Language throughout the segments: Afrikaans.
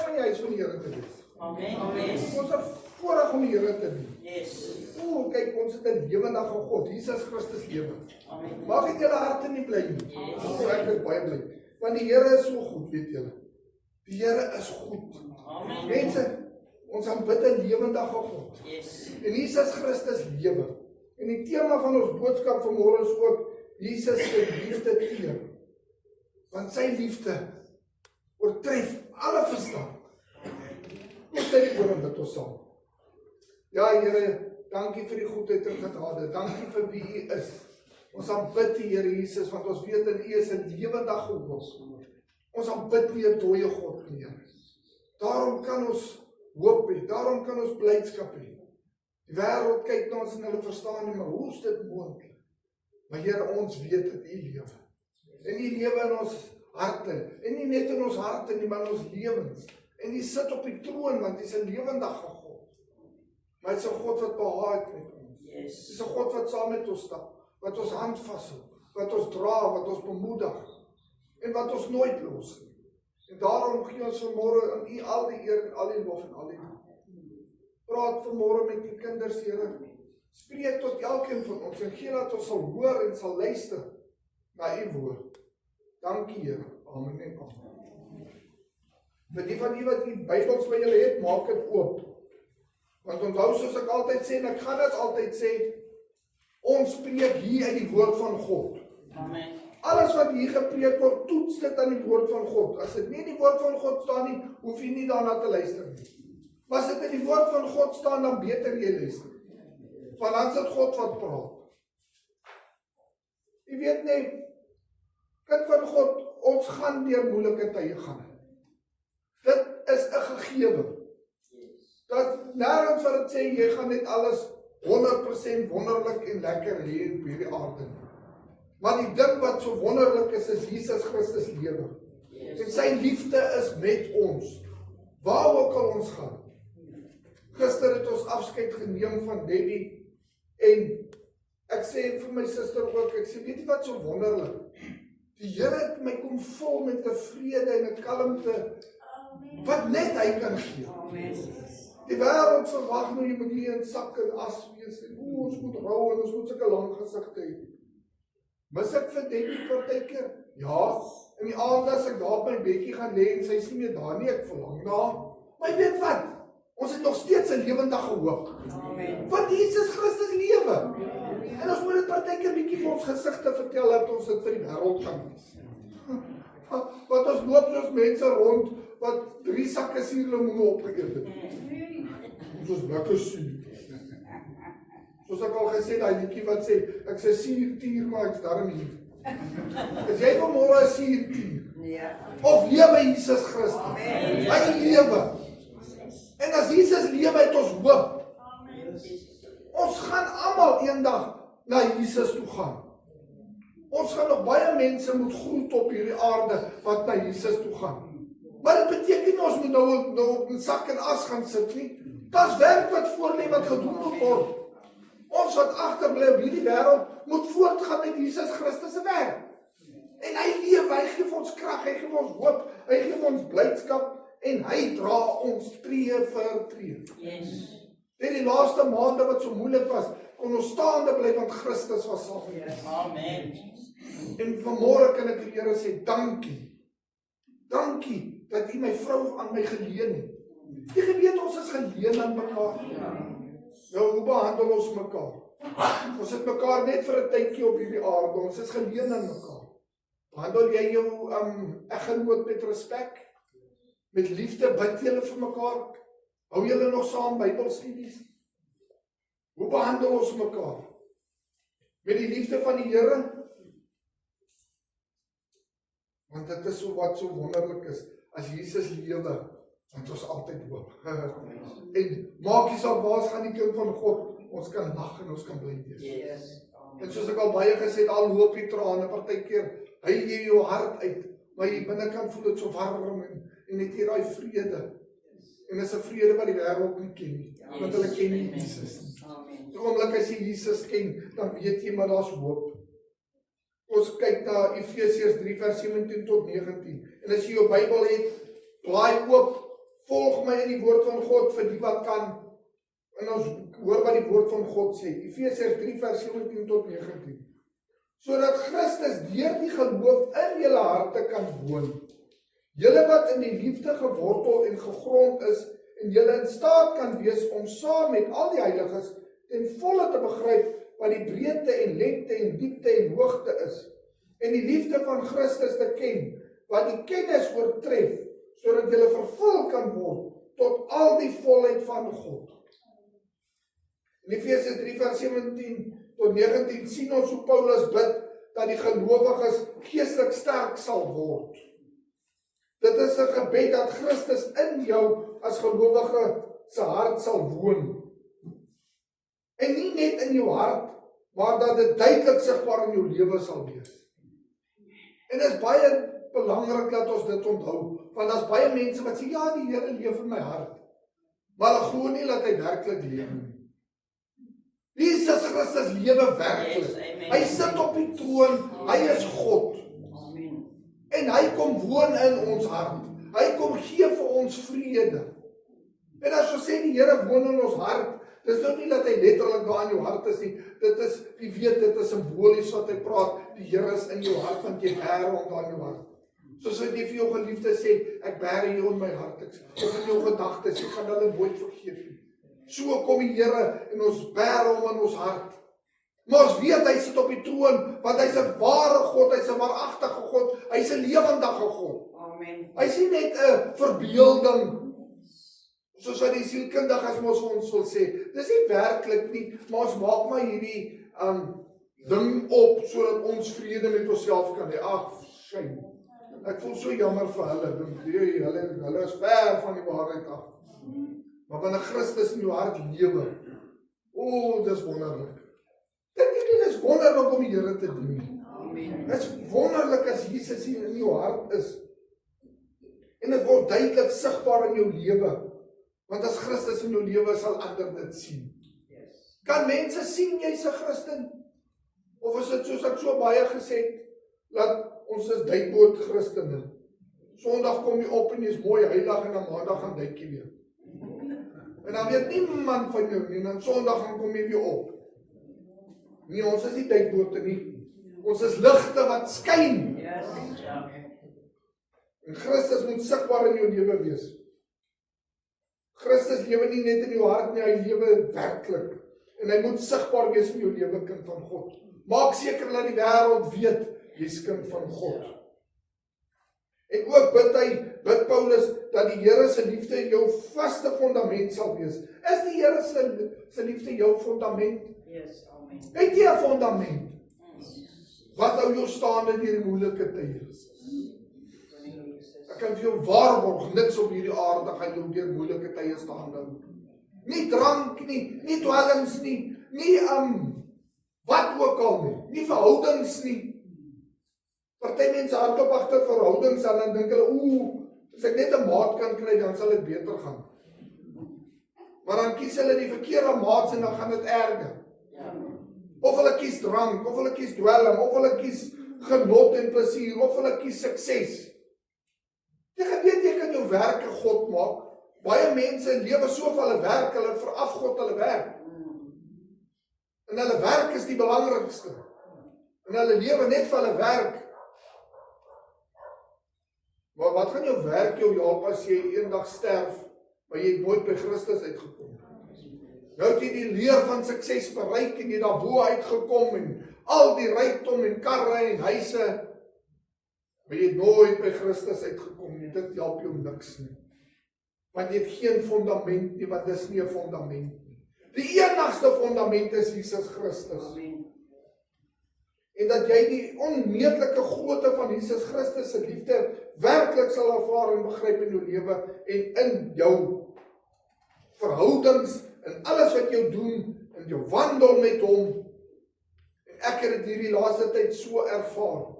van die huis van die Here te wees. Amen. Ons is voorreg om die Here te dien. Yes. Kyk, ons het 'n lewendige God, Jesus Christus lewe. Amen. Maak dit julle harte nie bly nie. Ek is baie bly. Want die Here is so goed, weet julle. Die Here is goed. Amen. Mense, ons aanbid 'n lewendige God. Yes. En Jesus Christus lewe. En die tema van ons boodskap vanmôre is ook Jesus se liefde teer. Want sy liefde oortref alle verstaan. Ons sê die woord dit ons saam. Ja, Here, dankie vir die goedheid en genade. Dankie vir wie U is. Ons aanbid die Here Jesus, want ons weet in U is 'n lewendige God. Ons aanbid nie 'n dooie God nie, Here. Daarom kan ons hoop hê, daarom kan ons blydskap hê. Die wêreld kyk na ons en hulle verstaan nie, maar hoe is dit moontlik? Maar Here, ons weet dat U lewe. En U lewe in ons harte. En nie net in ons harte nie, maar in ons lewens. En U sit op die troon, want U is 'n lewendige God. Maar Hy is 'n God wat behaag het met ons. Hy is 'n God wat saam met ons stap, wat ons hand vashou, wat ons dra, wat ons bemoedig en wat ons nooit los nie. En daarom gee ons vanmôre aan U al die eer en al die lof en al die dank. Praat vanmôre met die kinders, Here. Spreek tot elkeen van ons en gee dat ons sal hoor en sal luister na U woord. Dankie, Here. Amen en amen. Vir die van u wat die Bybels by julle het, maak dit oop. Want onthou, soos ek altyd sê, en ek gaan dit altyd sê, ons spreek hier uit die woord van God. Amen. Alles wat hier gepreek word, toets dit aan die woord van God. As dit nie in die woord van God staan nie, hoef jy nie daarna te luister nie. Maar as dit in die woord van God staan, dan beter jy luister. Want dan is dit God wat praat. Jy weet nie, kind van God, ons gaan deur moeilike tye gaan. Dit is 'n gegewe. Dat nêrens vir dit sê, jy gaan net alles 100% wonderlik en lekker hê op hierdie aarde. Maar die ding wat so wonderlik is Jesus Christus lewe. En sy liefde is met ons. Waar ook al ons gaan. Gister het ons afskeid geneem van Debbie. En ek sê vir my suster ook, ek sê, weet jy wat so wonderlik? Die Here het my kom vol met 'n vrede en 'n kalmte wat net Hy kan gee. Die wêreld verwag nou jy moet hier in sak en as wees en ons moet rou en ons moet sulke lang gesigte hê. Mis ek vir Debbie partykeer? Ja, in die aand as ek daar op my bedjie gaan lê en sy is nie meer daar nie, ek verlang na. Maar jy weet wat? Ons het nog steeds 'n lewendige hoop. Want Jesus Christus lewe. En ons moet dit partykeer bietjie vir ons gesigte vertel dat ons dit vir die wêreld kan wees. Want ons loop soos mense rond wat 3 sakke suurlemoene opgeëet het. Ons is lekker suur. Soos ek al gesê, daai liedjie wat sê, ek sê suurtier, maar ek's darm hier. Is jy vanmôre 'n suurtier? Nee. Of lewe Jesus Christus? Hy lewe. En as Jesus lewe, het ons hoop. Ons gaan almal eendag na Jesus toe gaan. Ons gaan nog baie mense moet groet op hierdie aarde wat na Jesus toe gaan. Maar dit beteken nie ons moet nou op 'n sak en as gaan sit nie. Daar's werk wat voor lê wat gedoen moet word. Ons wat agterbly op hierdie wêreld moet voortgaan met Jesus Christus se werk. En Hy leef, Hy gee vir ons krag, Hy gee vir ons hoop, Hy gee vir ons blydskap en Hy dra ons tree vir tree. Net die laaste maande wat so moeilik was, kon ons staande bly want Christus was saam met ons. Amen. En vanmôre kan ek vir die Here sê dankie. Dankie dat U my vrou aan my geleen het. Jy weet ons is geleen aan mekaar. Nou, hoe behandel ons mekaar? Ons het mekaar net vir 'n tydjie op hierdie aarde. Ons is geleen aan mekaar. Behandel jy jou eggenoot met respek? Met liefde bid julle vir mekaar? Hou julle nog saam Bybelstudies? Hoe behandel ons mekaar? Met die liefde van die Here? Want dit is wat so wonderlik is. As Jesus lewe, want ons altyd hoop. En maak nie saak waar ons gaan, die kind van God, ons kan lag en ons kan bly wees. En soos ek al baie gesê het, al loop die trane partykeer, hy gee jou hart uit, maar jy binnekant voel dit so warm en het hier daai vrede. En dis 'n vrede wat die wêreld nie ken nie, want hulle ken nie Jesus nie. Die oomblik as jy Jesus ken, dan weet jy maar daar's hoop. Ons kyk na Efesiërs 3 vers 17 tot 19. En as jy jou Bybel het, blaai oop volg my in die woord van God vir die wat kan. En ons hoor wat die woord van God sê. Efesiërs 3 vers 17 tot 19. Sodat Christus deur die geloof in julle harte kan woon. Julle wat in die liefde gewortel en gegrond is, en julle in staat kan wees om saam met al die heiliges ten volle te begryp wat die breedte en lengte en diepte en hoogte is, en die liefde van Christus te ken, wat die kennis oortref, sodat julle vervul kan word tot al die volheid van God. In Efesiërs 3 vers 17 tot 19 sien ons hoe Paulus bid dat die gelowiges geestelik sterk sal word. Dit is 'n gebed dat Christus in jou as gelowige se hart sal woon. En nie net in jou hart, maar dat dit duidelik sigbaar in jou lewe sal wees. En dit is baie belangrik dat ons dit onthou, want daar's baie mense wat sê, ja, die Here leef in my hart, maar hulle glo nie dat hy werklik leef nie. Jesus Christus lewe werklik. Hy sit op die troon, hy is God. En hy kom woon in ons hart. Hy kom gee vir ons vrede. En as ons sê die Here woon in ons hart, dis nou nie dat hy letterlik daar in jou hart is nie. Dit is, jy weet, dit is simbolies wat hy praat. Die Here is in jou hart, want jy bære hom daar in jou hart. Soos wat jy vir jou geliefde sê, ek bære jou in my hart. Of in jou gedagtes, ek gaan hulle nooit vergeet nie. So kom die Here en ons bære hom in ons hart. Maar ons weet hy sit op die troon, want hy's 'n ware God, hy's 'n waaragtige God, hy's 'n lewendige God. Amen. Hy's nie net 'n verbeelding, soos wat die sielkundiges mos vir ons wil sê. Dis nie werklik nie, maar ons maak maar hierdie ding op, sodat ons vrede met onsself kan hê. Ag, skyn. Ek voel so jammer vir hulle, hulle is ver van die waarheid af. Maar wanneer Christus in jou hart lewe, dis wonderlik. Dit is wonderlik om die Here te dien. Dit is wonderlik as Jesus hier in jou hart is. En dit word duidelik sigbaar in jou lewe. Want as Christus in jou lewe sal ander dit sien. Kan mense sien jy's 'n Christen? Of is dit soos ek so baie gesê het, dat ons is duikboot Christene. Sondag kom jy op en jy's mooi heilig en dan maandag gaan duik jy weer. En dan weet niemand van jou nie, en dan Sondag gaan kom jy weer op. Nee, ons is nie duikbote nie. Ons is ligte wat skyn. En Christus moet sigbaar in jou lewe wees. Christus lewe nie net in jou hart nie, hy lewe werklik. En hy moet sigbaar wees in jou lewe, kind van God. Maak seker dat die wêreld weet, jy's kind van God. En ook bid Paulus, dat die Here se liefde jou vaste fundament sal wees. Is die Here se liefde jou fundament? Yes, amen. Het jy 'n fundament? Wat hou jou staande deur die moeilike tye? Ek kan vir jou waarborg, niks op hierdie aarde gaan jou deur moeilike tye staande hou. Nie drank nie, nie dwelms nie, nie wat ook al nie verhoudings nie. Party mense hardop agter verhoudings en dan dink hulle, as ek net 'n maat kan kry, dan sal dit beter gaan. Maar dan kies hulle die verkeerde maats en dan gaan dit erger. Of hulle kies drank, of hulle kies dwelm, of hulle kies genot en plesier, of hulle kies sukses. Jy weet, jy kan jou werk 'n God maak. Baie mense lewe so vir hulle werk, hulle veraf God hulle werk. En hulle werk is die belangrikste. En hulle lewe net vir hulle werk. Maar wat gaan jou werk jou help as jy eendag sterf, maar jy het nooit by Christus uitgekom? Nou het jy die leer van sukses bereik en jy daarbo uitgekom en al die rykdom en karre en huise, maar jy het nooit by Christus uitgekom nie. Dit help jou niks nie. Want jy het geen fundament nie, want dis nie 'n fundament nie. Die enigste fundament is Jesus Christus. En dat jy die onmeetlike grootte van Jesus Christus se liefde werklik sal ervaar en begryp in jou lewe en in jou verhoudings en alles wat jy doen, in jou wandel met hom. En ek het dit hierdie laaste tyd so ervaar,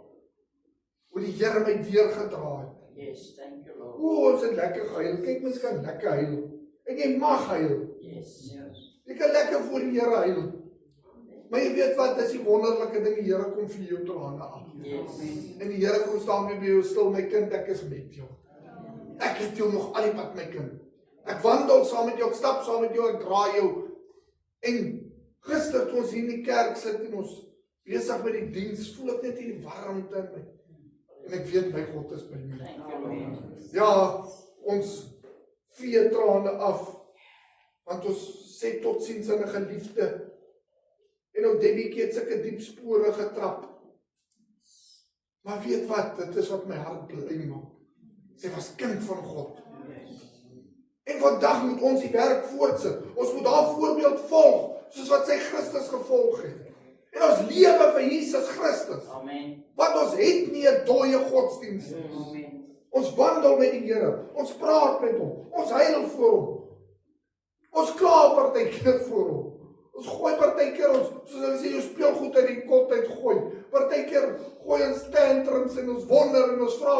hoe die Here my deurgedra het. Yes, thank you, Lord. Ons het lekker gehuil. Kyk, mens kan lekker huil. En jy mag huil. Yes. Jy kan lekker voor die Here huil. Maar jy weet wat, dis die wonderlike ding, die Here kom vir jou trane af. Yes. En die Here kom staan by jou stil, my kind, ek is met jou. Ek het jou nog al die pad, my kind. Ek wandel saam met jou, ek stap saam met jou, ek dra jou. En gister toe ons hier in die kerk sit en ons besig met die diens, voel ek net hierdie warmte in my. En ek weet my God is by my. Thank you, Lord. Ja, ons vee trane af, want ons sê totsiens aan 'n geliefde. En nou Debbie het sulke diep spore getrap. Maar weet wat, dit is wat my hart bly maak. Sy was kind van God. En vandag moet ons die werk voortsit. Ons moet haar voorbeeld volg, soos wat sy Christus gevolg het. En ons lewe vir Jesus Christus. Amen. Want ons het nie 'n dooie godsdienst nie. Amen. Ons wandel met die Here. Ons praat met hom. Ons huil voor hom. Ons kla partykeer voor hom. Ons gooi partykeer ons, soos hulle sê, jou speelgoed uit die kot uit gooi. Partykeer gooi ons tantrums en ons wonder en ons vra,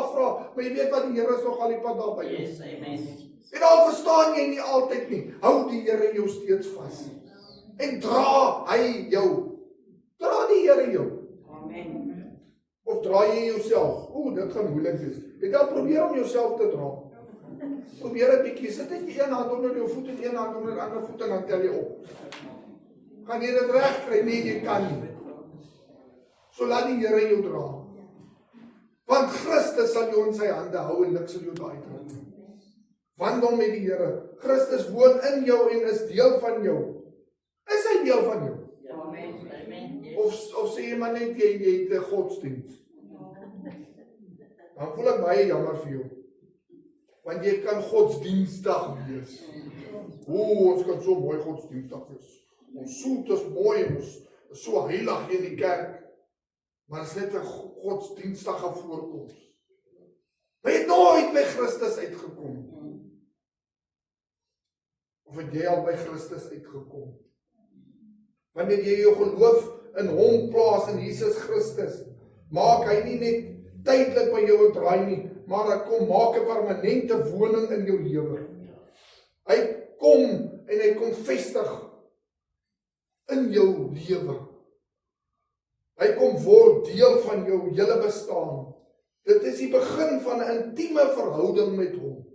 maar jy weet wat, die Here is nog al die pad daar by jou. Yes, amen. En al verstaan jy nie altyd nie, hou die Here jou steeds vas. En dra hy jou. Dra die Here jou. Amen. Of dra jy jouself? Dit gaan moeilik wees. Het al probeer om jouself te dra. Probeer 'n bietjie, sit net een hand onder jou voet en een hand onder die ander voet en dan tel jy op. Gaan jy dit reg kry? Nee, jy kan nie. So laat die Here jou dra. Want Christus sal jou in sy hande hou en niks sal jou uitdra nie. Wandel met die Here. Christus woon in jou en is deel van jou. Is hy deel van jou? Amen. Amen. Yes. Of sê jy maar net jy het 'n godsdienst? Dan voel ek baie jammer vir jou. Want jy kan godsdienstig wees. Ons kan so mooi godsdienstig wees. Ons soet is mooi en ons is so heilig in die kerk. Maar is net 'n godsdienstige voorkoms. Maar jy het nooit by Christus uitgekom. Of het jy al by Christus uitgekom? Wanneer jy jou geloof in hom plaas, in Jesus Christus, maak hy nie net tydelik by jou 'n draai nie, maar hy kom maak 'n permanente woning in jou lewe. Hy kom en hy kom vestig in jou lewe. Hy kom word deel van jou hele bestaan. Dit is die begin van 'n intieme verhouding met hom.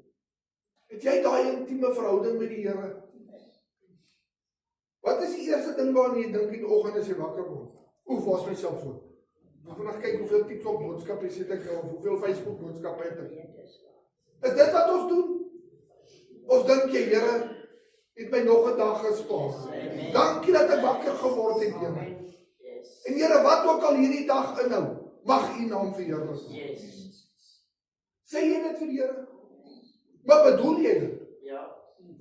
Het jy daai intieme verhouding met die Here? Wat is die eerste ding waaraan jy dink in die oggend as jy wakker word? Waar is my selfoon? Nou vandag kyk hoeveel TikTok boodskappe sit ek nou, of hoeveel Facebook boodskappe het ek. Is dit wat ons doen? Of dink jy, Here, het my nog 'n dag gespaar? Dankie dat ek wakker geword het, Here. En Here, wat ook al hierdie dag inhou, mag U naam verheerlik word. Sê jy dit vir die Here? Maar bedoel jy dit? Ja.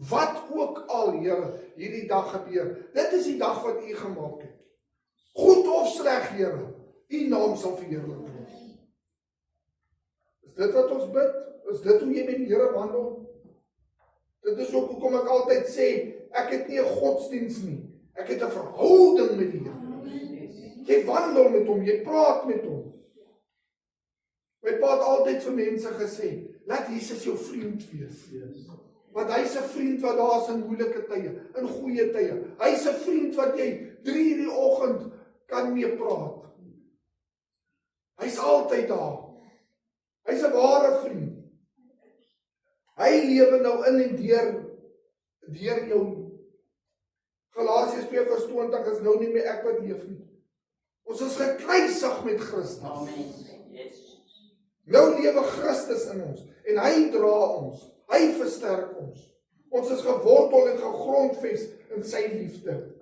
Wat ook al, Here, hierdie dag gebeur, dit is die dag wat U gemaak het. Goed of sleg, Here, U naam sal verheerlik word. Is dit wat ons bid? Is dit hoe jy met die Here wandel? Dit is ook hoekom ek altyd sê, ek het nie 'n godsdienst nie, ek het 'n verhouding met die Here. Jy wandel met hom, jy praat met hom. My pa het altyd vir mense gesê, laat Jesus jou vriend wees. Want hy's 'n vriend wat daar is in moeilike tye, in goeie tye. Hy's 'n vriend wat jy 3:00 die oggend kan mee praat. Hy's altyd daar. Hy's 'n ware vriend. Hy lewe nou in en deur jou. Galasiërs 2:20 is nou nie meer ek wat leef nie. Ons is gekruisig met Christus. Amen. Yes. Nou lewe Christus in ons en hy dra ons. Hy versterk ons. Ons is gewortel en gegrondves in sy liefde.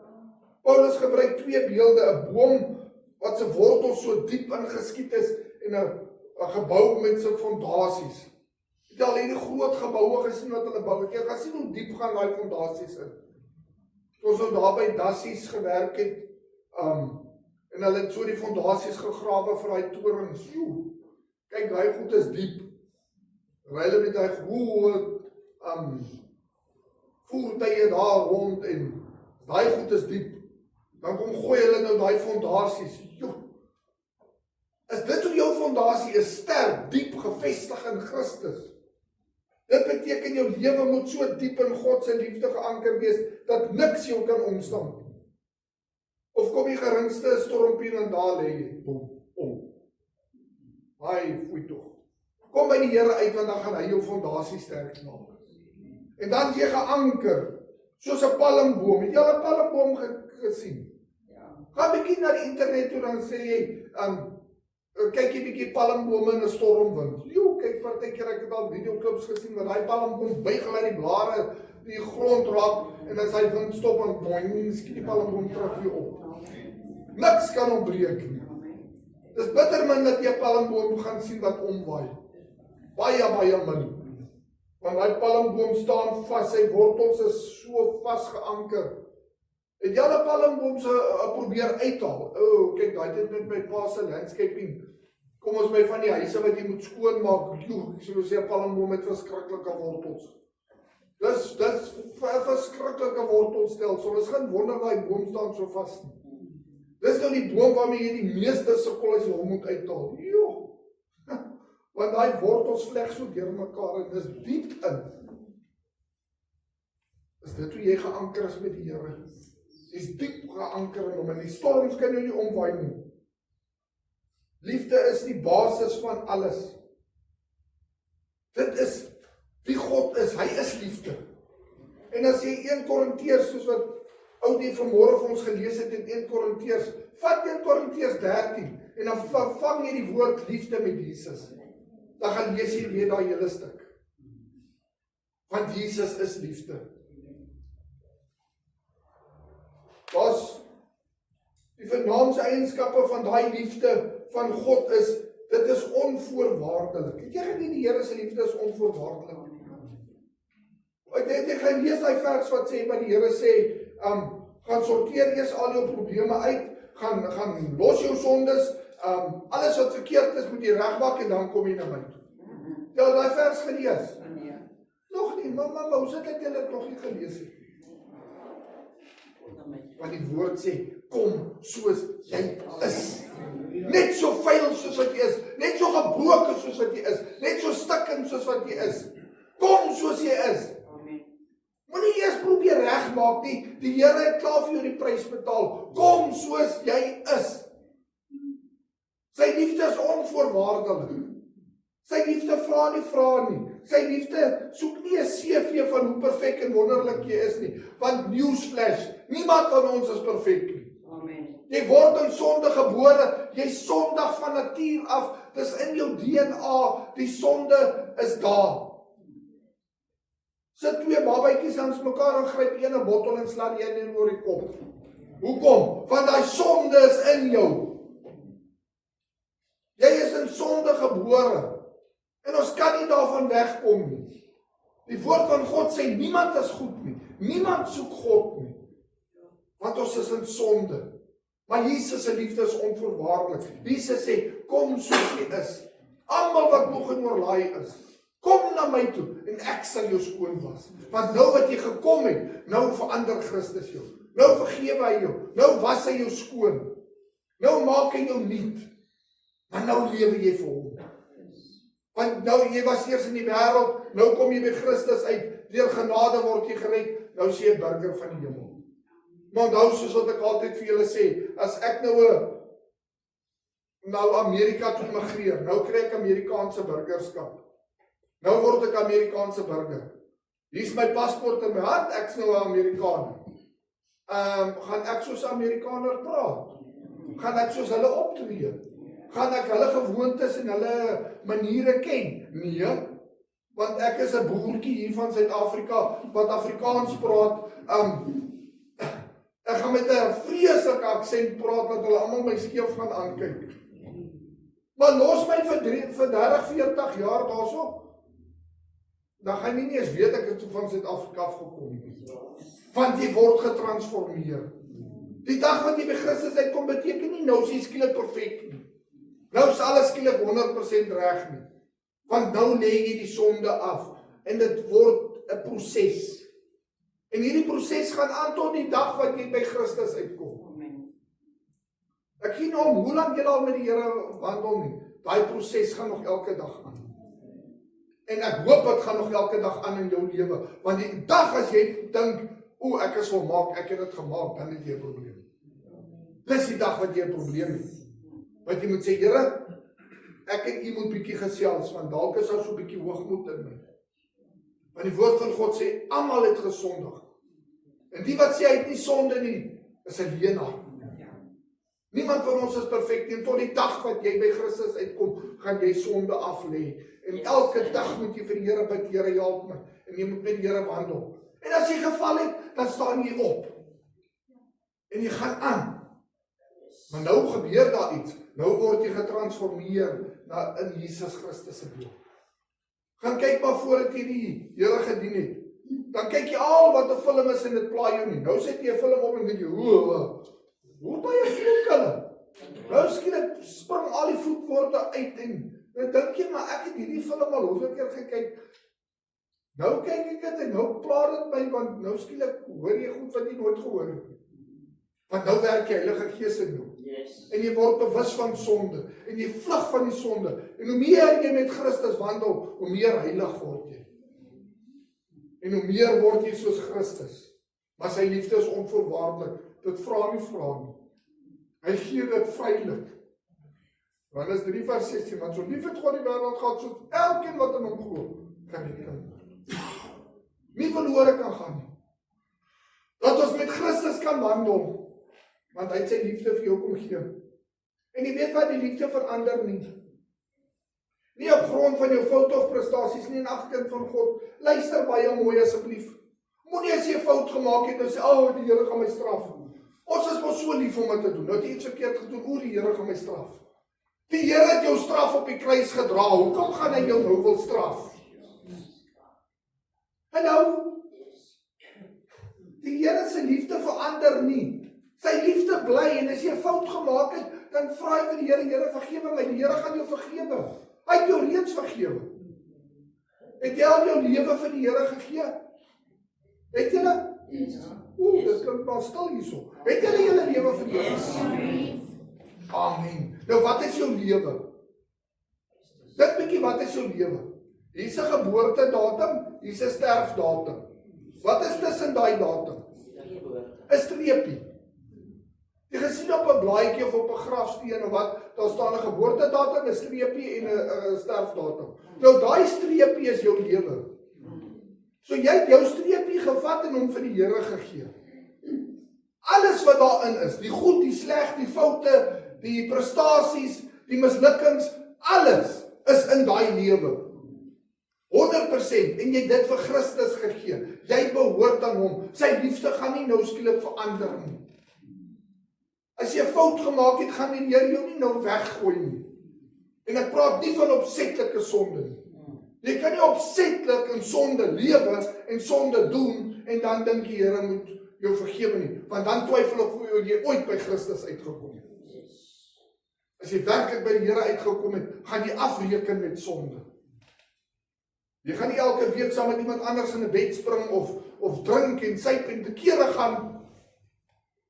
Paulus gebruik 2 beelde, 'n boom wat sy wortels so diep ingeskiet is en 'n gebou met sy fondasies. Het jy al hierdie groot geboue gesien wat hulle bou? Jy gaan sien hoe diep gaan daai fondasies in. Ons nou daar by Dassies gewerk het, en hulle het so die fondasies gegrawe vir daai torings. Kyk, daai goed is diep. Hulle met daai groot voertuie daar rond en daai goed is diep. Dan kom gooi hulle nou daai fondasies. Is dit hoe jou fondasie is? Sterk, diep gevestig in Christus. Dit beteken jou lewe moet so diep in God se liefde geanker wees dat niks jou kan omstamp. Of kom die geringste stormpie en daar lê jy om. Foei tog. Kom by die Here uit want dan gaan hy jou fondasie sterk maak. En dan is jy geanker, soos 'n palmboom. Het jy al 'n palmboom gesien? Ga bietjie na die internet toe, dan sê jy, kyk jy bietjie palmbome in 'n stormwind. Jo, kyk, partykeer ek het al videoklips gesien, waar daai palmboom buig hulle die blare die grond raak, en as hy wind stop, en boing, skiet die palmboom terug weer op. Niks kan hom breek nie. Dis bitter min dat jy 'n palmboom gaan sien wat omwaai. Baie min. Want daai palmboom staan vas, sy wortels is so vasgeanker. Het jy al 'n palmboom probeer uithaal? Kyk, daai het met my pa se landscaping. Kom ons by van die huise wat jy moet skoonmaak. Ek sê 'n palmboom met verskriklike wortels. Dis verskriklike wortelstelsel. Is geen wonder daai boom staan so vas nie. Dis nou die boom waarmee jy die meeste sukkel as jy hom moet uithaal. Jo. Want daai wortels vleg so deur mekaar en dis diep in. Is dit hoe jy geanker is met die Here? Jy's diep geanker in hom en die storms kan jou nie omwaai nie. Liefde is die basis van alles. Dit is wie God is. Hy is liefde. En as jy 1 Korintiërs, soos wat Oudie vanmôre vir ons gelees het in 1 Korintiërs, vat 1 Korintiërs 13 en dan vang jy die woord liefde met Jesus. Dan gaan lees jy weer daai hele stuk. Want Jesus is liefde. Daar's die vernaamste eienskappe van daai liefde van God is, dit is onvoorwaardelik. Het jy geweet die Here se liefde is onvoorwaardelik? Jy gaan lees daai vers wat sê, wat die Here sê, gaan sorteer eers al jou probleme uit, gaan los jou sondes, alles wat verkeerd is moet jy regmaak en dan kom jy na my toe. Jy het daai vers gelees? Nee. Nog nie, maar hoe sit ek dit nog nie gelees het? Want die woord sê, kom soos jy is. Net so vuil soos wat jy is, net so gebroken soos wat jy is, net so stikkend soos wat jy is. Kom soos jy is. Moenie eers probeer regmaak nie. Die Here het klaar vir jou die prys betaal. Kom soos jy is. Sy liefde is onvoorwaardelik. Sy liefde vra nie. Sy liefde soek nie 'n CV van hoe perfek en wonderlik jy is nie. Want newsflash, niemand van ons is perfek nie. Amen. Jy word in sonde gebore, jy sondig van natuur af. Dis in jou DNA, die sonde is daar. Sit 2 babatjies langs mekaar en gryp een 'n bottel en slaan die een oor die kop. Hoekom? Want daai sonde is in jou. Jy is in sonde gebore. En ons kan nie daarvan wegkom nie. Die woord van God sê niemand is goed nie. Niemand soek God nie. Want ons is in sonde. Maar Jesus se liefde is onvoorwaardelik. Jesus sê, kom soos jy is. Almal wat nog en oorlaai is. Kom na my toe en ek sal jou skoon was. Want nou wat jy gekom het, nou verander Christus jou. Nou vergewe hy jou. Nou was hy jou skoon. Nou maak hy jou nuut. Maar nou lewe jy vir hom. Want nou, jy was eers in die wêreld, nou kom jy by Christus uit, deur genade word jy gered, nou is jy 'n burger van die hemel. Maar onthou, soos wat ek altyd vir julle sê, as ek nou Amerika toe immigreer, nou kry ek Amerikaanse burgerskap. Nou word ek Amerikaanse burger. Hier is my paspoort in my hand, ek's nou 'n Amerikaner. Gaan ek soos 'n Amerikaner praat? Gaan ek soos hulle optree? Gaan ek hulle gewoontes en hulle maniere ken? Nee, want ek is 'n boertjie hier van Suid-Afrika wat Afrikaans praat. Ek gaan met 'n vreeslike aksent praat dat hulle almal my skeef gaan aankyk. Maar los my vir 30, 40 jaar daarso. Dan gaan jy nie eens weet ek het van Suid-Afrika afgekom nie. Want jy word getransformeer. Die dag wat jy by Christus uitkom beteken nie nou is jy skielik perfek nie. Nou is alles skielik 100% reg nie. Want nou lê jy die sonde af en dit word 'n proses. En hierdie proses gaan aan tot die dag wat jy by Christus uitkom. Amen. Ek gee nou om hoe lank jy al met die Here wandel nie. Daai proses gaan nog elke dag aan. En ek hoop dit gaan nog elke dag aan in jou lewe, want die dag as jy dink, ek is volmaak, ek het dit gemaak, dan het jy 'n probleem. Dis die dag wat jy 'n probleem het. Want jy moet sê, Here, ek en u moet bietjie gesels, want dalk is daar so bietjie hoogmoed in my. Want die woord van God sê, almal het gesondig. En die wat sê hy het nie sonde nie, is 'n leienaar. Niemand van ons is perfek nie, en tot die dag wat jy by Christus uitkom, gaan jy sonde af lê. En elke dag moet jy vir die Here bid, Here help my, en jy moet met die Here wandel. En as jy geval het, dan staan jy op. En jy gaan aan. Maar nou gebeur daar iets. Nou word jy getransformeer in Jesus Christus se beeld. Gaan kyk maar voordat jy die Here gedien het. Dan kyk jy al wat 'n film is en dit pla jou nie. Nou sit jy 'n film op en dink jy, hoe baie film. Nou skielik spring al die voetwoorde uit en nou dink jy, maar ek het hierdie film al hoeveel keer gekyk. Nou kyk ek dit en nou pla dit my, want nou skielik hoor jy goed wat jy nooit gehoor het. Want nou werk die Heilige Gees in jou. Yes. En jy word bewus van sonde. En jy vlug van die sonde. En hoe meer jy met Christus wandel, hoe meer heilig word jy. En hoe meer word jy soos Christus. Maar sy liefde is onvoorwaardelik. Dit vra nie. Hy gee dit vrylik. Johannes 3 vers 16. Want so lief het God die wêreld gehad, soos elkeen wat in hom glo, kan die kind nie verlore kan gaan nie. Dat ons met Christus kan wandel. Want hy het sy liefde vir jou kom gee. En jy weet wat, die liefde verander nie. Nie op grond van jou fout of prestasies nie, en ag kind van God, luister baie mooi asseblief. Moenie as jy 'n fout gemaak het en sê, die Here gaan my straf. Ons is mos so lief om dit te doen. Nou het jy iets verkeerd gedoen, die Here gaan my straf. Die Here het jou straf op die kruis gedra. Hoekom gaan hy jou nou wil straf? Hallo? Die Here se liefde verander nie. Sy liefde bly, en as jy 'n fout gemaak het, dan vra jy vir die Here, Here vergewe my, die Here gaan jou vergewe. Hy het jou reeds vergewe. Het jy al jou lewe vir die Here gegee? Het julle? Dit klink maar stil hierso. Het julle julle lewe vir die Here? Amen. Nou wat is jou lewe? Dit bietjie, wat is jou lewe? Hier is 'n geboortedatum, hier is 'n sterfdatum. Wat is tussen daai datum? 'n streepie. Jy gesien op 'n blaadjie of op 'n grafsteen of wat, daar staan 'n geboortedatum, 'n streepie en 'n sterfdatum. Nou daai streepie is jou lewe. So jy het jou streepie gevat en hom vir die Here gegee. Alles wat daarin is, die goed, die sleg, die foute, die prestasies, die mislukkings, alles is in daai lewe. 100%, en jy het dit vir Christus gegee. Jy behoort aan hom. Sy liefde gaan nie nou skielik verander nie. As jy 'n fout gemaak het, gaan die Here jou nie nou weggooi nie. En ek praat nie van opsetlike sonde nie. Jy kan nie opsetlik in sonde lewe en sonde doen en dan dink die Here moet jou vergewe nie, want dan twyfel ek of jy ooit by Christus uitgekom het. As jy werklik by die Here uitgekom het, gaan jy afreken met sonde. Jy gaan nie elke week saam met iemand anders in 'n bed spring of drink en suip en te kere gaan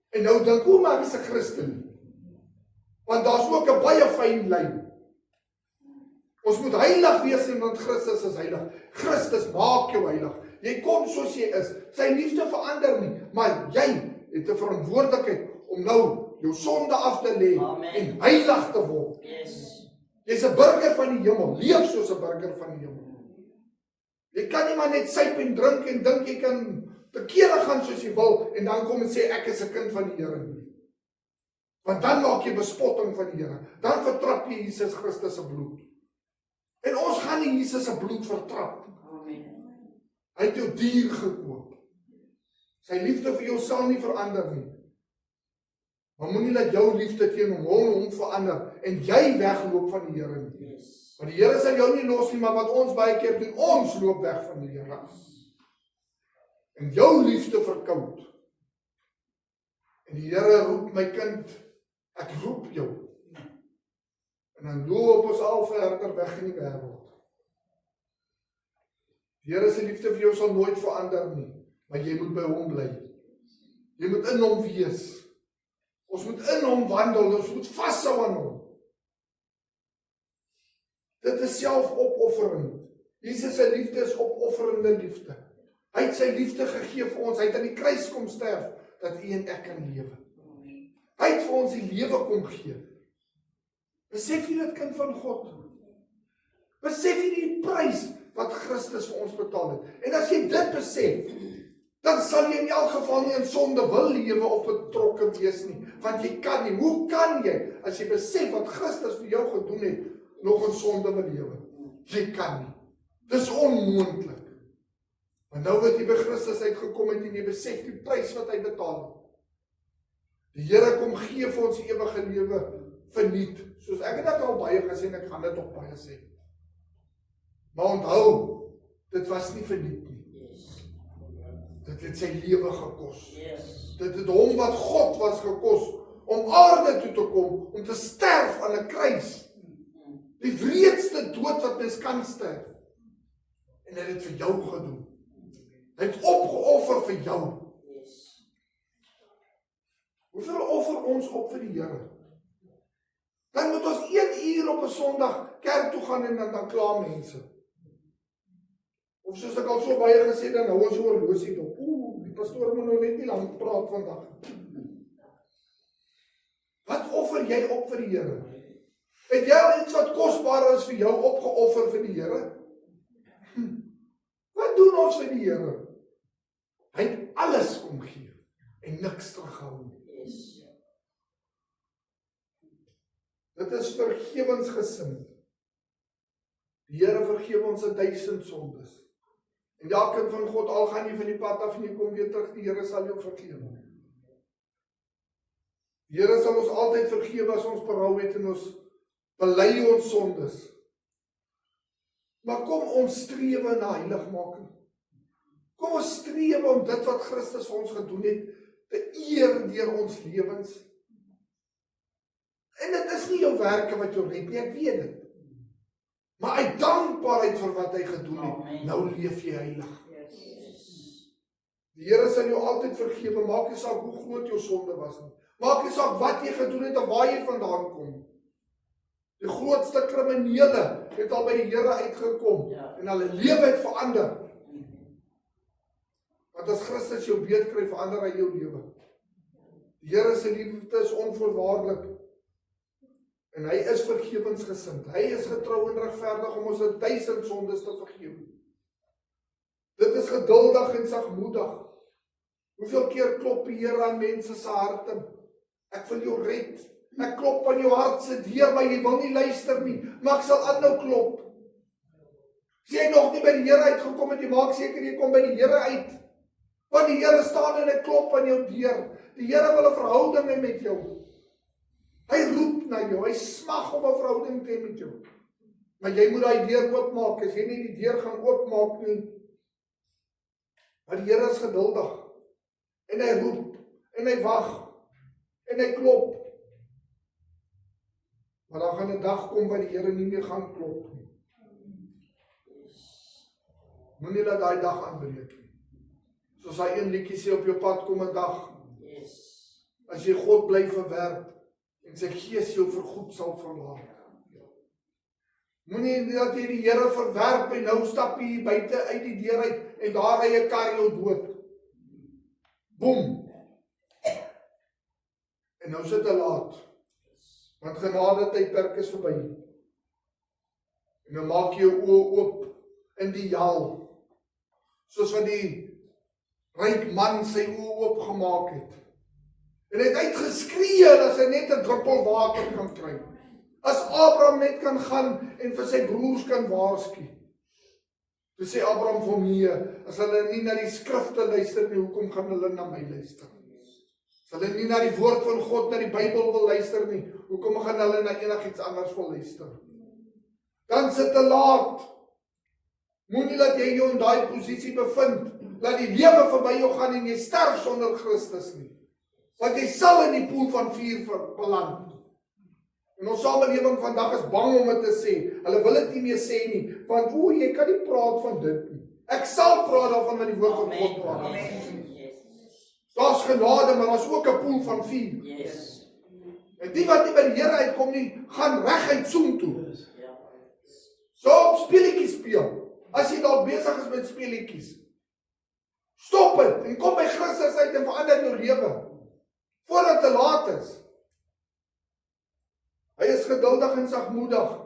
en nou dink, maar ek is 'n Christen. Want daar's ook 'n baie fyn lyn. Ons moet heilig wees, want Christus is heilig. Christus maak jou heilig. Jy kom soos jy is. Sy liefde verander nie, maar jy het 'n verantwoordelikheid om nou jou sonde af te lê en heilig te word. Jy's 'n burger van die hemel. Leef soos 'n burger van die hemel. Jy kan nie maar net suip en drink en dink jy kan te kere gaan soos jy wil en dan kom en sê ek is 'n kind van die Here nie. Want dan maak jy bespotting van die Here. Dan vertrap jy Jesus Christus se bloed. En ons gaan nie Jesus se bloed vertrap. Hy het jou duur gekoop. Sy liefde vir jou sal nie verander nie. Maar moenie dat jou liefde teen hom verander en jy wegloop van die Here nie. Want die Here sal jou nie los nie, maar wat ons baie keer doen, ons loop weg van die Here. En jou liefde verkoud. En die Here roep, my kind, ek roep jou. En dan loop ons al verder weg in die wêreld. Die Here se liefde vir jou sal nooit verander nie, maar jy moet by hom bly. Jy moet in hom wees. Ons moet in hom wandel, ons moet vashou aan hom. Dit is selfopofferend. Jesus se liefde is opofferende liefde. Hy het sy liefde gegee vir ons, hy het aan die kruis kom sterf, dat u en ek kan lewe. Hy het vir ons die lewe kom gee. Besef jy dit, kind van God? Besef jy die prys wat Christus vir ons betaal het. En as jy dit besef, dan sal jy in elk geval nie in sonde wil lewe of betrokke wees nie, want jy kan nie. Hoe kan jy, as jy besef wat Christus vir jou gedoen het, nog in sonde wil lewe? Jy kan nie. Dis onmoontlik. Maar nou wat jy by Christus uitgekom het en jy besef die prys wat hy betaal het. Die Here kom gee vir ons die ewige lewe verniet. Soos ek het dit al baie gesê en ek gaan dit ook baie sê. Maar onthou, dit was nie verniet nie. Dit het sy lewe gekos. Dit het hom wat God was gekos om aarde toe te kom, om te sterf aan 'n kruis. Die wreedste dood wat mens kan sterf. En hy het dit vir jou gedoen. Hy het opgeoffer vir jou. Hoeveel offer ons op vir die Here? Dan moet ons 1 uur op 'n Sondag kerk toe gaan en dan kla mense. Of soos ek al so baie gesê, dan hou ons horlosie op. Die pastoor moet nou net nie lank praat vandag. Wat offer jy op vir die Here? Het jy al iets wat kosbaar is vir jou opgeoffer vir die Here? Wat doen ons vir die Here? Hy het alles kom gee en niks terughou. Dit is vergewensgesind. Die Here vergewe ons 1000 sondes. En elke kind van God, al gaan jy van die pad af en jy kom weer terug, die Here sal jou vergewe. Die Here sal ons altyd vergewe as ons berou het en ons bely ons sondes. Maar kom ons strewe na heiligmaking. Kom ons strewe om dit wat Christus vir ons gedoen het, te eer deur ons lewens. En dit is nie jou werke wat jou red nie, ek weet dit. Maar uit dankbaarheid vir wat hy gedoen het, nou leef jy heilig. Die Here sal jou altyd vergewe, maak nie saak hoe groot jou sonde was nie. Maak nie saak wat jy gedoen het of waar jy vandaan kom. Die grootste kriminele het al by die Here uitgekom en hulle lewe het verander. Want as Christus jou beet kry, verander hy jou lewe. Die Here se liefde is onvoorwaardelik. En hy is vergewensgesind. Hy is getrou en regverdig om ons 1000 sondes te vergewe. Dit is geduldig en sagmoedig. Hoeveel keer klop die Here aan mense se harte? Ek wil jou red. Ek klop aan jou hart se deur, maar jy wil nie luister nie. Maar ek sal aanhou klop. As jy nog nie by die Here uitgekom het, jy maak seker jy kom by die Here uit. Want die Here staan en hy klop aan jou deur. Die Here wil 'n verhouding hê met jou. Hy roep na jou, hy smag om 'n verhouding te hê met jou. Maar jy moet daai deur oopmaak, as jy nie die deur gaan oopmaak nie. Maar die Here is geduldig. En hy roep, en hy wag, en hy klop. Maar dan gaan 'n dag kom waar die Here nie meer gaan klop nie. Moenie laat daai dag aanbreek nie. Soos hy een liedjie sê, op jou pad kom 'n dag. As jy God bly verwerp, en sy gees jou vergoed sal verlaat. Moenie dat jy die Here verwerp en nou stap jy buite uit die deur uit en daar ry 'n kar jou dood. Boem. En nou sit dit laat. Want genade tydperk is verby. En nou maak jy jou oë oop in die hel. Soos wat die ryk man sy oë oop gemaak het. En hy het uitgeskree as hy net 'n druppel water kan kry. As Abraham net kan gaan en vir sy broers kan waarsku. Toe sê Abraham vir nee, as hulle nie na die skrifte luister nie, hoekom gaan hulle na my luister? As hulle nie na die woord van God, na die Bybel wil luister nie, hoekom gaan hulle na enigiets anders wil luister? Dan sit te laat. Moenie dat jy jou in daai posisie bevind, laat die lewe verby jou gaan en jy sterf sonder Christus nie. Want jy sal in die poel van vuur beland. En ons samelewing vandag is bang om dit te sê. Hulle wil dit nie meer sê nie, want jy kan nie praat van dit nie. Ek sal praat daarvan wat die woord van God praat. Daar's genade, maar daar's ook 'n poel van vuur. En die wat nie by die Here uitkom nie, gaan reguit soem toe. So op speletjies speel. As jy dalk besig is met speletjies, stop dit en kom by Christus uit en verander jou lewe. Voordat te laat is. Hy is geduldig en sagmoedig.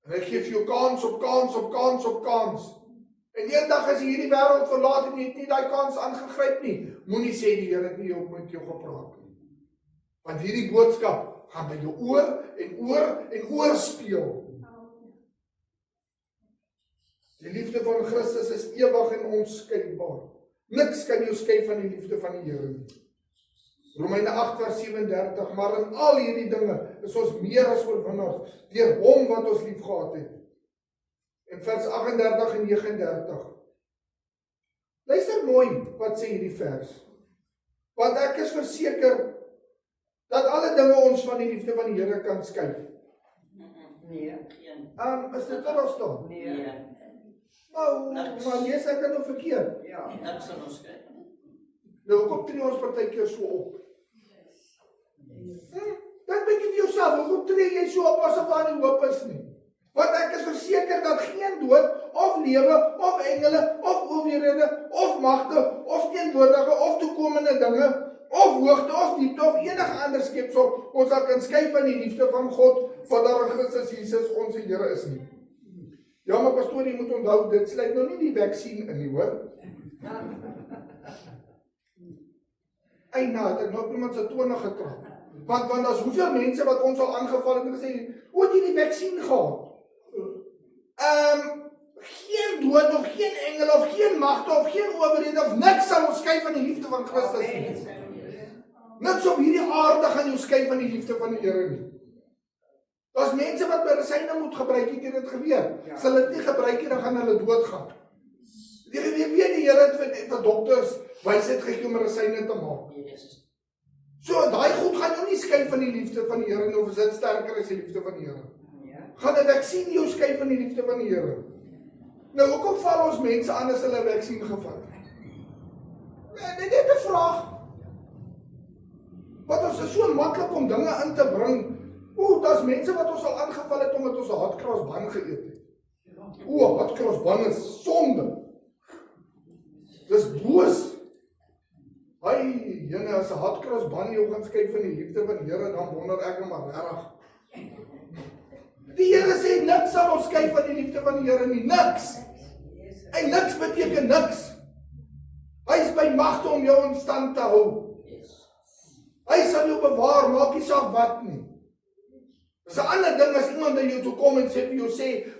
En hy gee vir jou kans op kans op kans op kans. En eendag as jy hierdie wêreld verlaat en jy het nie daai kans aangegryp nie, moenie sê die Here het nie met jou gepraat nie. Want hierdie boodskap gaan by jou oor en oor en oor speel. Die liefde van Christus is ewig en onskeidbaar. Niks kan jou skei van die liefde van die Here nie. Romeine 8 vers 37, maar in al hierdie dinge is ons meer as oorwinnaars deur hom wat ons lief gehad het. En vers 38 en 39. Luister mooi wat sê hierdie vers. Want ek is verseker dat alle dinge ons van die liefde van die Here kan skei. Nee. Is dit wel staan? Nee. Maar lees ek dit nou verkeerd? Ja, dat sal ons kyk. Nou, hoekom tree ons partykeer so op? Dan dink jy vir jouself, hoekom tree jy so op asof daar nie hoop is nie? Want ek is verseker dat geen dood, of lewe, of engele, of owerhede, of magte, of teenwoordige, of toekomende dinge, of hoogte, of diepte, of enige ander skepsel, ons sal kan skei van die liefde van God, wat daar in Christus Jesus ons Here is nie. Ja, maar pastoor, jy moet onthou, dit sluit nou nie die vaksin in nie, hoor. Eina, het ek nog iemand sy tone getrap. Want as hoeveel mense wat ons al aangeval het en gesê, hoe het jy die vaksin gehad? Geen dood, of geen engel, of geen magte, of geen owerhede, of niks sal ons skei van die liefde van Christus nie. Niks op hierdie aarde gaan jou skei van die liefde van die Here nie. Daar's mense wat medisyne moet gebruik, het jy dit geweet? As hulle dit nie gebruik nie, dan gaan hulle doodgaan. Jy weet die Here het vir dokters wysheid gegee om medisyne te maak. So, daai goed gaan jou nie skei van die liefde van die Here nie, of is dit sterker as die liefde van die Here? Gaan 'n vaksin jou skei van die liefde van die Here? Nou, hoekom val ons mense aan as hulle 'n vaksin gevat? Dit is 'n vraag. Wat ons is so maklik om dinge in te bring. Daar's mense wat ons al aangeval het omdat ons 'n hotcross-bun geëet het. Hotcross-bun is sonde. Dis boos. Jene, as 'n hotcross-bun jou gaan skei van die liefde van die Here, dan wonder ek nou maar regtig. Die Here sê niks sal ons skei van die liefde van die Here nie, niks. En niks beteken niks. Hy is by magte om jou in stand te hou. Hy sal jou bewaar, maak nie saak wat nie. Dis 'n ander ding as iemand na jou toe kom en sê vir jou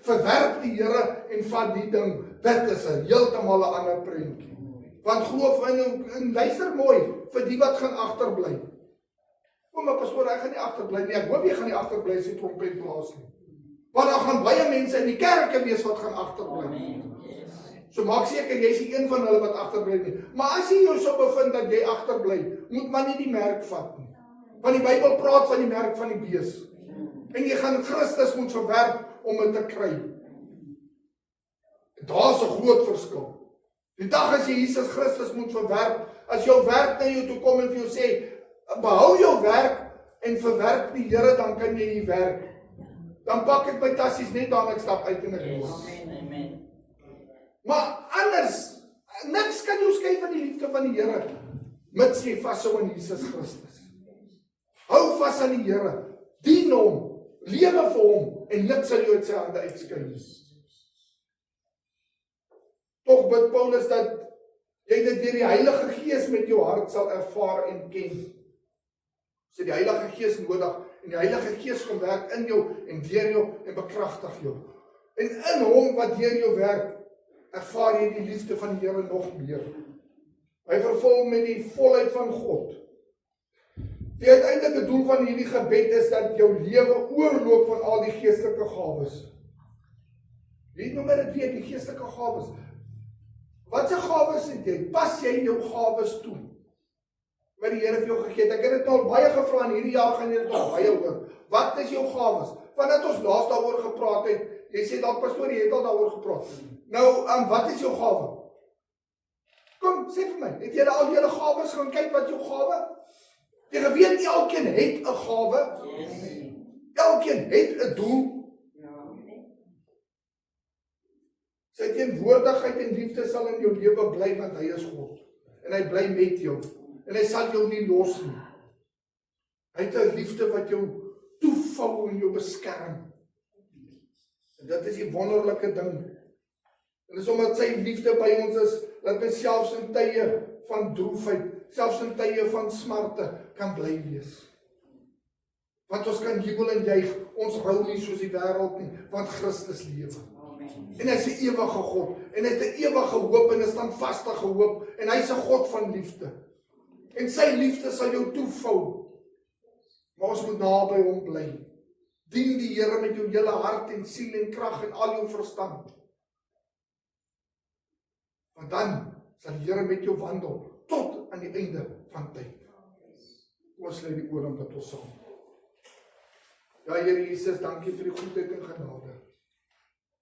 verwerp die Here en vat die ding. Dit is 'n heeltemal 'n ander prentjie. Want glo en luister mooi vir die wat gaan agterbly. Maar pastoor, ek gaan nie agterbly nie. Ek hoop jy gaan nie agterbly as jy trompet blaas nie. Want daar gaan baie mense in die kerke wees wat gaan agterbly. So maak seker jy is nie een van hulle wat agterbly nie. Maar as jy jou sou bevind dat jy agterbly, moet man nie die merk vat nie. Want die Bybel praat van die merk van die bees. En jy gaan Christus moet verwerp om dit te kry. Daar's 'n groot verskil. Die dag as jy Jesus Christus moet verwerp, as jou werk na jou toe kom en vir jou sê, behou jou werk en verwerp die Here, dan kan jy die werk. Dan pak ek my tassies net daar en ek stap uit en ek los. Amen. Maar anders, niks kan jou skei van die liefde van die Here, mits jy vashou aan Jesus Christus. Hou vas aan die Here, dien hom, lewe vir hom, en niks sal jou uit sy hande uitskei nie. Tog bid Paulus dat jy dit deur die Heilige Gees met jou hart sal ervaar en ken. So die Heilige Gees nodig, en die Heilige Gees kom werk in jou en deur jou en bekragtig jou. En in hom wat deur jou werk, ervaar jy die liefde van die Here nog meer. Hy vervul met die volheid van God. Die uiteindelike doel van hierdie gebed is dat jou lewe oorloop van al die geestelike gawes. Wie noem dit weer die geestelike gawes? Wat se gawes het jy? Pas jy jou gawes toe? Wat die Here vir jou gegee het. Ek het dit al baie gevra en hierdie jaar gaan jy dit al baie hoor. Wat is jou gawes? Vandat ons laas daaroor gepraat het, jy sê dalk pastoor, jy het al daaroor gepraat. Nou, wat is jou gawe? Kom, sê vir my, het jy al julle gawes gaan kyk wat jou gawe? Jy weet nie elkeen het 'n gawe. Elkeen het 'n doel. Sy teenwoordigheid en liefde sal in jou lewe bly, want hy is God. En hy bly met jou. En hy sal jou nie los nie. Hy het 'n liefde wat jou toevou en jou beskerm. En dit is die wonderlike ding. En dis omdat sy liefde by ons is, dat ons selfs in tye van droefheid, selfs in tye van smarte, kan bly wees. Want ons kan jubel en juig, ons rou nie soos die wêreld nie, want Christus lewe. En hy is 'n ewige God, en hy het 'n ewige hoop, en 'n standvastige hoop, en hy is 'n God van liefde. En sy liefde sal jou toevou, maar ons moet naby hom bly. Dien die Here met jou hele hart en siel en krag en al jou verstand. Want dan sal die Here met jou wandel, tot aan die einde van tyd. Ons lê die oor om wat ons saam. Ja, Here Jesus, dankie vir die goedheid en genade.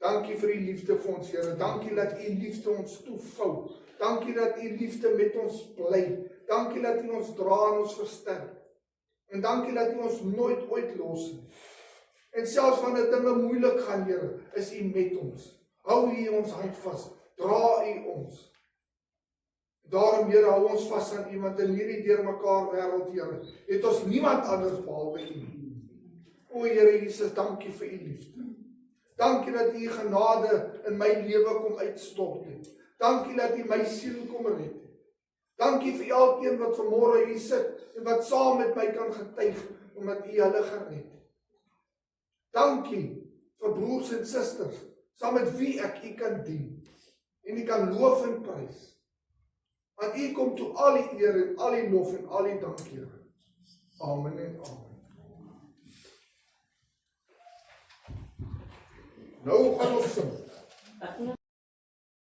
Dankie vir die liefde vir ons, Here. Dankie dat u liefde ons toevou. Dankie dat u liefde met ons bly. Dankie dat u ons dra en ons versterk. En dankie dat u ons nooit ooit los nie. En selfs wanneer dinge moeilik gaan, Here, is u met ons. Hou u ons hand vas. Dra u ons. Daarom, Here, hou ons vas aan u, want in hierdie deurmekaar wêreld, Here, het ons niemand anders behalwe u. O, Here Jesus, dankie vir u liefde. Dankie dat u genade in my lewe kom uitstort het. Dankie dat u my siel kom red het. Dankie vir elkeen wat vanmôre hier sit en wat saam met my kan getuig omdat u hulle gered het. Dankie vir broers en susters saam met wie ek u kan dien en u kan loof en prys. Aan u kom toe al die eer en al die lof en al die dank, Here. Amen en amen. Nou gaan ons sing.